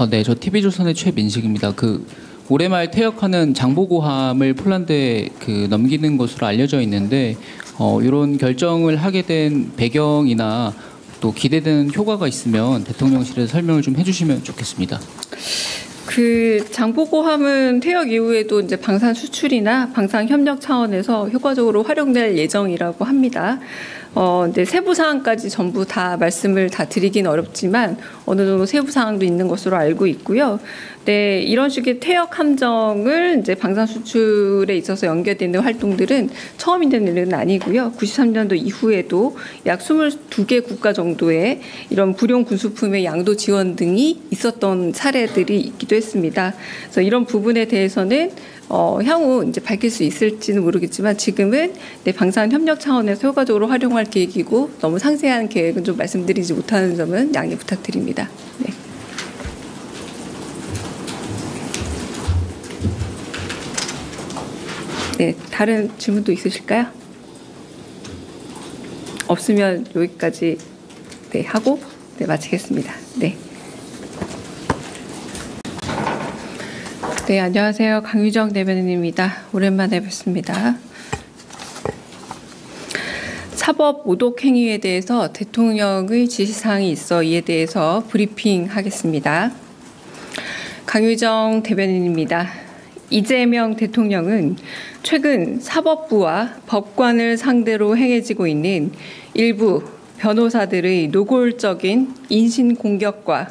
네, 저 TV조선의 최민식입니다. 올해 말 퇴역하는 장보고함을 폴란드에 넘기는 것으로 알려져 있는데 이런 결정을 하게 된 배경이나 또 기대되는 효과가 있으면 대통령실에서 설명을 좀 해주시면 좋겠습니다. 장보고함은 퇴역 이후에도 이제 방산 수출이나 방산 협력 차원에서 효과적으로 활용될 예정이라고 합니다. 근데 세부 사항까지 전부 다 말씀을 다 드리긴 어렵지만 어느 정도 세부 사항도 있는 것으로 알고 있고요. 네, 이런 식의 퇴역 함정을 이제 방산 수출에 있어서 연계되는 활동들은 처음 있는 일은 아니고요. 93년도 이후에도 약 22개 국가 정도의 이런 불용 군수품의 양도 지원 등이 있었던 사례들이 있기도 했습니다. 그래서 이런 부분에 대해서는 향후 이제 밝힐 수 있을지는 모르겠지만 지금은 방산 협력 차원에서 효과적으로 활용할 계획이고 너무 상세한 계획은 좀 말씀드리지 못하는 점은 양해 부탁드립니다. 네. 네, 다른 질문도 있으실까요? 없으면 여기까지 하고 마치겠습니다. 네. 네, 안녕하세요. 강유정 대변인입니다. 오랜만에 뵙습니다. 사법 모독 행위에 대해서 대통령의 지시사항이 있어 이에 대해서 브리핑하겠습니다. 강유정 대변인입니다. 이재명 대통령은 최근 사법부와 법관을 상대로 행해지고 있는 일부 변호사들의 노골적인 인신공격과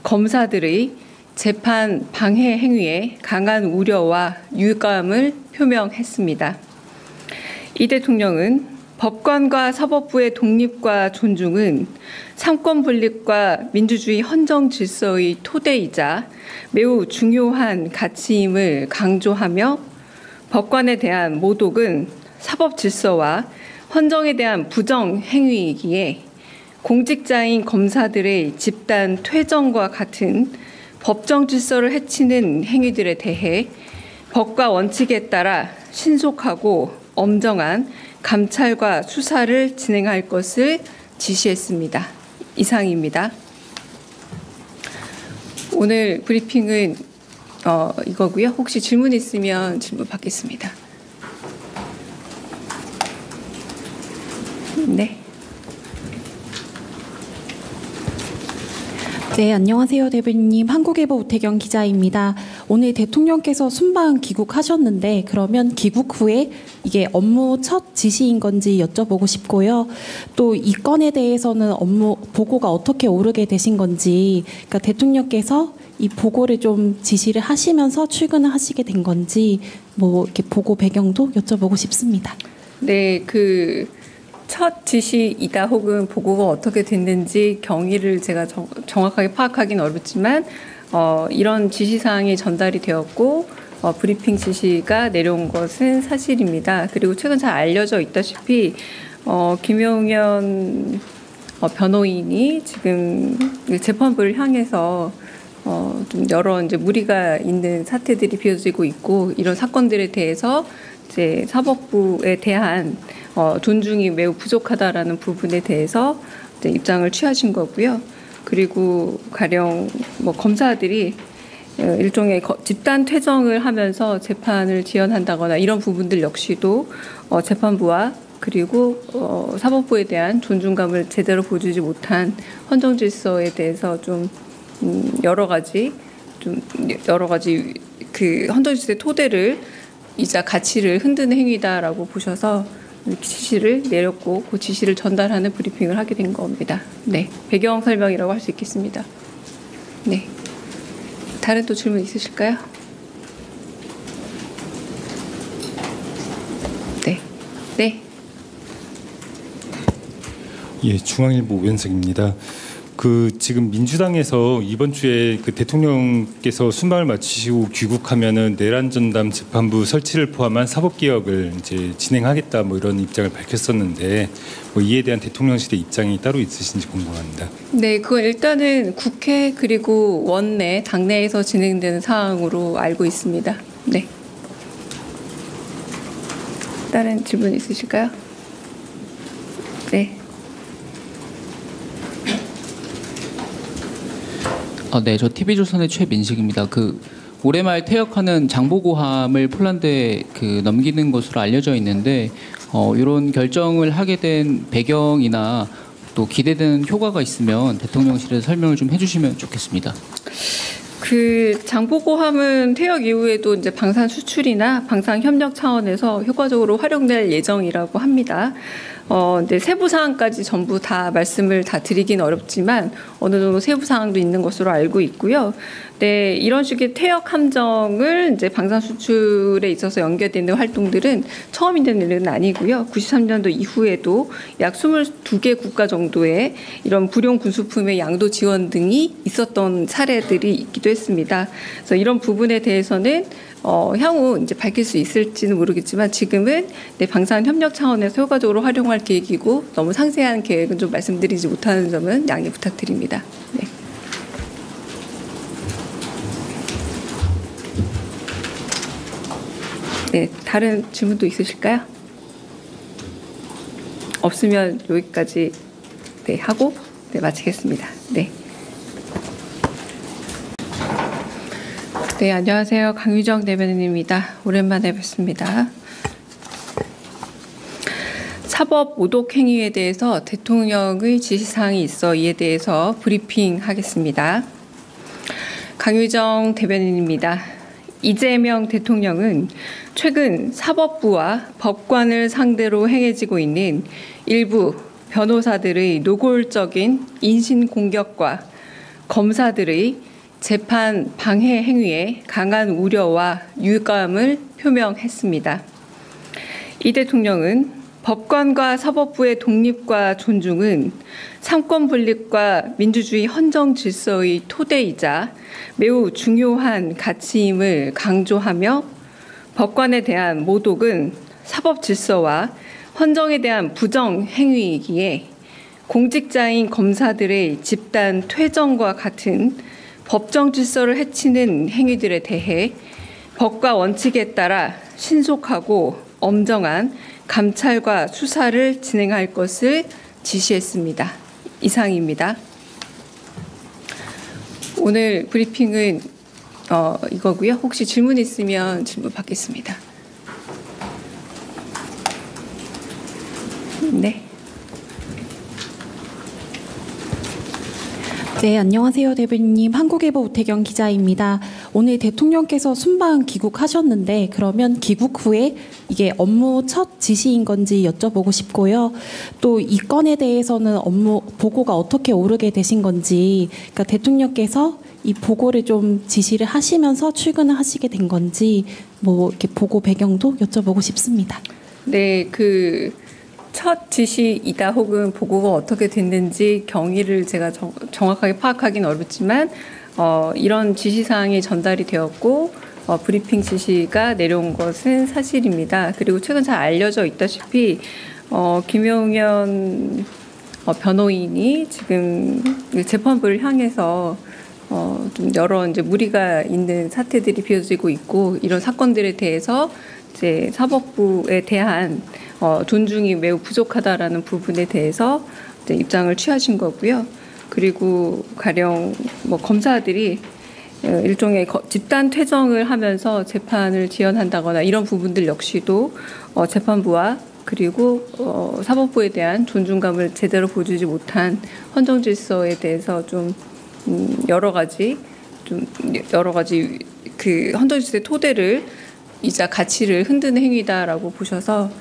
검사들의 재판 방해 행위에 강한 우려와 유감을 표명했습니다. 이 대통령은 법관과 사법부의 독립과 존중은 삼권 분립과 민주주의 헌정 질서의 토대이자 매우 중요한 가치임을 강조하며 법관에 대한 모독은 사법 질서와 헌정에 대한 부정 행위이기에 공직자인 검사들의 집단 퇴정과 같은 법정 질서를 해치는 행위들에 대해 법과 원칙에 따라 신속하고 엄정한 감찰과 수사를 진행할 것을 지시했습니다. 이상입니다. 오늘 브리핑은 이거고요. 혹시 질문 있으면 질문 받겠습니다. 네. 네, 안녕하세요, 대변인님. 한국일보 우태경 기자입니다. 오늘 대통령께서 순방 귀국하셨는데 그러면 귀국 후에 이게 업무 첫 지시인 건지 여쭤보고 싶고요. 또 이 건에 대해서는 업무 보고가 어떻게 오르게 되신 건지, 그러니까 대통령께서 이 보고를 좀 지시를 하시면서 출근을 하시게 된 건지 이렇게 보고 배경도 여쭤보고 싶습니다. 네, 첫 지시이다 혹은 보고가 어떻게 됐는지 경위를 제가 정확하게 파악하기는 어렵지만 이런 지시사항이 전달이 되었고 브리핑 지시가 내려온 것은 사실입니다. 그리고 최근 잘 알려져 있다시피 김용현 변호인이 지금 재판부를 향해서 좀 여러 이제 무리가 있는 사태들이 비어지고 있고 이런 사건들에 대해서 이제 사법부에 대한 존중이 매우 부족하다라는 부분에 대해서 이제 입장을 취하신 거고요. 그리고 가령 검사들이 일종의 집단 퇴정을 하면서 재판을 지연한다거나 이런 부분들 역시도 재판부와 그리고 사법부에 대한 존중감을 제대로 보여주지 못한 헌정 질서에 대해서 좀 여러 가지 그 헌정 질서의 토대를 이자 가치를 흔드는 행위다라고 보셔서 지시를 내렸고 그 지시를 전달하는 브리핑을 하게 된 겁니다. 네, 배경 설명이라고 할 수 있겠습니다. 네, 다른 또 질문 있으실까요? 네, 네. 예, 중앙일보 오현석입니다. 지금 민주당에서 이번 주에 대통령께서 순방을 마치시고 귀국하면은 내란 전담 재판부 설치를 포함한 사법 개혁을 이제 진행하겠다 이런 입장을 밝혔었는데 이에 대한 대통령실의 입장이 따로 있으신지 궁금합니다. 네, 그건 일단은 국회 그리고 원내 당내에서 진행되는 사항으로 알고 있습니다. 네. 다른 질문 있으실까요? 네. 네, 저 TV조선의 최민식입니다. 올해 말 퇴역하는 장보고함을 폴란드에 넘기는 것으로 알려져 있는데 이런 결정을 하게 된 배경이나 또 기대되는 효과가 있으면 대통령실에서 설명을 좀 해주시면 좋겠습니다. 장보고함은 퇴역 이후에도 이제 방산 수출이나 방산 협력 차원에서 효과적으로 활용될 예정이라고 합니다. 근데 세부 사항까지 전부 다 말씀을 다 드리긴 어렵지만 어느 정도 세부 사항도 있는 것으로 알고 있고요. 네, 이런 식의 퇴역 함정을 이제 방산 수출에 있어서 연계되는 활동들은 처음 있는 일은 아니고요. 93년도 이후에도 약 22개 국가 정도의 이런 불용 군수품의 양도 지원 등이 있었던 사례들이 있기도 했습니다. 그래서 이런 부분에 대해서는 향후 이제 밝힐 수 있을지는 모르겠지만 지금은 방산 협력 차원에서 효과적으로 활용할 계획이고 너무 상세한 계획은 좀 말씀드리지 못하는 점은 양해 부탁드립니다. 네. 네, 다른 질문도 있으실까요? 없으면 여기까지 하고 마치겠습니다. 네. 네, 안녕하세요. 강유정 대변인입니다. 오랜만에 뵙습니다. 사법 모독 행위에 대해서 대통령의 지시사항이 있어 이에 대해서 브리핑하겠습니다. 강유정 대변인입니다. 이재명 대통령은 최근 사법부와 법관을 상대로 행해지고 있는 일부 변호사들의 노골적인 인신공격과 검사들의 재판 방해 행위에 강한 우려와 유감을 표명했습니다. 이 대통령은 법관과 사법부의 독립과 존중은 삼권 분립과 민주주의 헌정 질서의 토대이자 매우 중요한 가치임을 강조하며 법관에 대한 모독은 사법 질서와 헌정에 대한 부정 행위이기에 공직자인 검사들의 집단 퇴정과 같은 법정 질서를 해치는 행위들에 대해 법과 원칙에 따라 신속하고 엄정한 감찰과 수사를 진행할 것을 지시했습니다. 이상입니다. 오늘 브리핑은 이거고요. 혹시 질문 있으면 질문 받겠습니다. 네. 네, 안녕하세요, 대변인님. 한국일보 우태경 기자입니다. 오늘 대통령께서 순방 귀국하셨는데 그러면 귀국 후에 이게 업무 첫 지시인 건지 여쭤보고 싶고요. 또 이 건에 대해서는 업무 보고가 어떻게 오르게 되신 건지, 그러니까 대통령께서 이 보고를 좀 지시를 하시면서 출근을 하시게 된 건지 뭐 이렇게 보고 배경도 여쭤보고 싶습니다. 네, 첫 지시이다 혹은 보고가 어떻게 됐는지 경위를 제가 정확하게 파악하기는 어렵지만 이런 지시사항이 전달이 되었고 브리핑 지시가 내려온 것은 사실입니다. 그리고 최근 잘 알려져 있다시피 김용현 변호인이 지금 재판부를 향해서 좀 여러 이제 무리가 있는 사태들이 비어지고 있고 이런 사건들에 대해서 이제 사법부에 대한 존중이 매우 부족하다라는 부분에 대해서 이제 입장을 취하신 거고요. 그리고 가령 검사들이 일종의 집단 퇴정을 하면서 재판을 지연한다거나 이런 부분들 역시도 재판부와 그리고 사법부에 대한 존중감을 제대로 보여주지 못한 헌정 질서에 대해서 좀 여러 가지 그 헌정 질서의 토대를 이자 가치를 흔드는 행위다라고 보셔서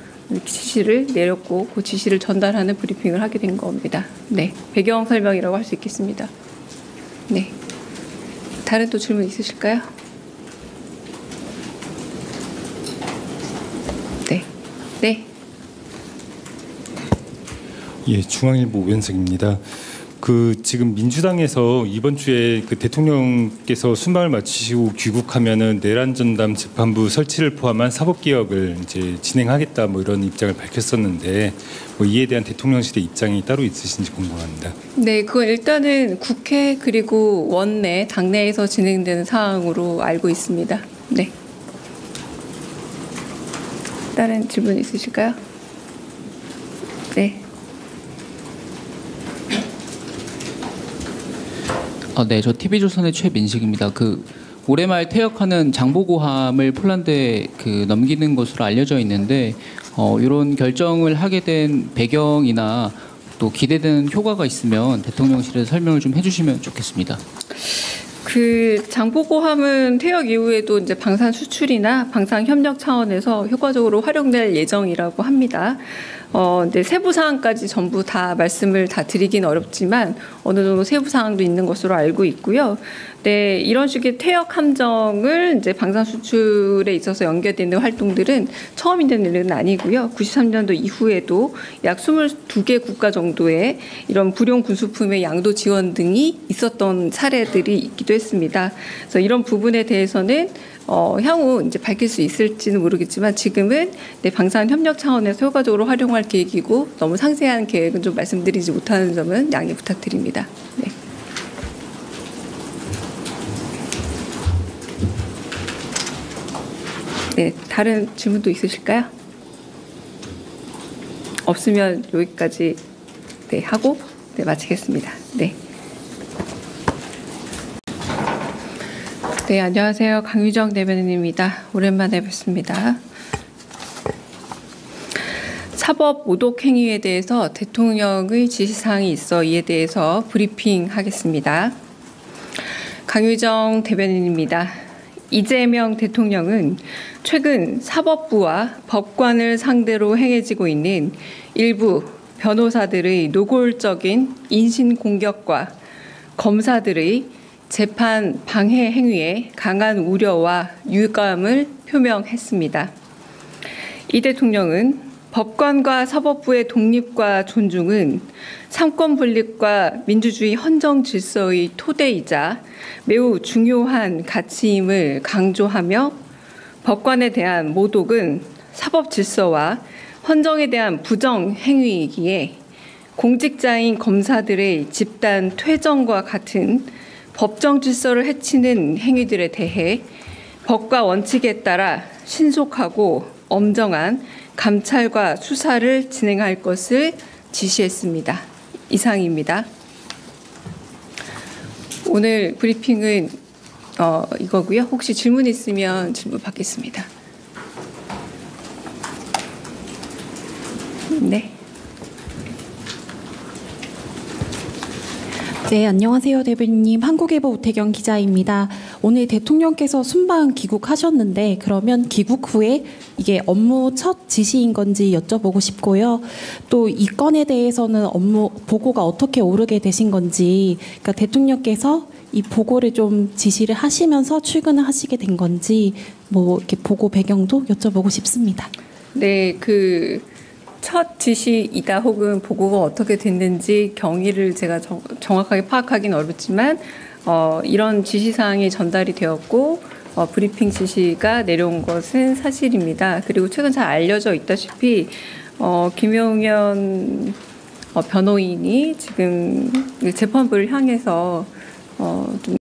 지시를 내렸고 그 지시를 전달하는 브리핑을 하게 된 겁니다. 네, 배경 설명이라고 할 수 있겠습니다. 네, 다른 또 질문 있으실까요? 네. 예, 중앙일보 오현석입니다. 지금 민주당에서 이번 주에 대통령께서 순방을 마치시고 귀국하면은 내란 전담 재판부 설치를 포함한 사법 개혁을 이제 진행하겠다 이런 입장을 밝혔었는데 이에 대한 대통령실의 입장이 따로 있으신지 궁금합니다. 네, 그건 일단은 국회 그리고 원내 당내에서 진행되는 사항으로 알고 있습니다. 네. 다른 질문 있으실까요? 네. 네, 저 TV조선의 최민식입니다. 올해 말 퇴역하는 장보고함을 폴란드에 넘기는 것으로 알려져 있는데 이런 결정을 하게 된 배경이나 또 기대되는 효과가 있으면 대통령실에서 설명을 좀 해주시면 좋겠습니다. 장보고함은 퇴역 이후에도 이제 방산 수출이나 방산 협력 차원에서 효과적으로 활용될 예정이라고 합니다. 근데 세부 사항까지 전부 다 말씀을 다 드리긴 어렵지만 어느 정도 세부 사항도 있는 것으로 알고 있고요. 네, 이런 식의 퇴역 함정을 이제 방산 수출에 있어서 연계되는 활동들은 처음 있는 일은 아니고요. 93년도 이후에도 약 22개 국가 정도의 이런 불용 군수품의 양도 지원 등이 있었던 사례들이 있기도 했습니다. 그래서 이런 부분에 대해서는 향후 이제 밝힐 수 있을지는 모르겠지만 지금은 방산 협력 차원에서 효과적으로 활용할 계획이고 너무 상세한 계획은 좀 말씀드리지 못하는 점은 양해 부탁드립니다. 네. 네, 다른 질문도 있으실까요? 없으면 여기까지 하고 마치겠습니다. 네. 네, 안녕하세요. 강유정 대변인입니다. 오랜만에 뵙습니다. 사법 모독 행위에 대해서 대통령의 지시사항이 있어 이에 대해서 브리핑하겠습니다. 강유정 대변인입니다. 이재명 대통령은 최근 사법부와 법관을 상대로 행해지고 있는 일부 변호사들의 노골적인 인신공격과 검사들의 재판 방해 행위에 강한 우려와 유감을 표명했습니다. 이 대통령은 법관과 사법부의 독립과 존중은 삼권 분립과 민주주의 헌정 질서의 토대이자 매우 중요한 가치임을 강조하며 법관에 대한 모독은 사법 질서와 헌정에 대한 부정 행위이기에 공직자인 검사들의 집단 퇴정과 같은 법정 질서를 해치는 행위들에 대해 법과 원칙에 따라 신속하고 엄정한 감찰과 수사를 진행할 것을 지시했습니다. 이상입니다. 오늘 브리핑은 이거고요. 혹시 질문 있으면 질문 받겠습니다. 네. 네, 안녕하세요, 대변인님. 한국일보 우태경 기자입니다. 오늘 대통령께서 순방 귀국하셨는데 그러면 귀국 후에 이게 업무 첫 지시인 건지 여쭤보고 싶고요. 또 이 건에 대해서는 업무 보고가 어떻게 오르게 되신 건지, 그러니까 대통령께서 이 보고를 좀 지시를 하시면서 출근을 하시게 된 건지 뭐 이렇게 보고 배경도 여쭤보고 싶습니다. 네, 첫 지시이다 혹은 보고가 어떻게 됐는지 경위를 제가 정확하게 파악하기는 어렵지만 이런 지시사항이 전달이 되었고 브리핑 지시가 내려온 것은 사실입니다. 그리고 최근 잘 알려져 있다시피 김용현 변호인이 지금 재판부를 향해서 좀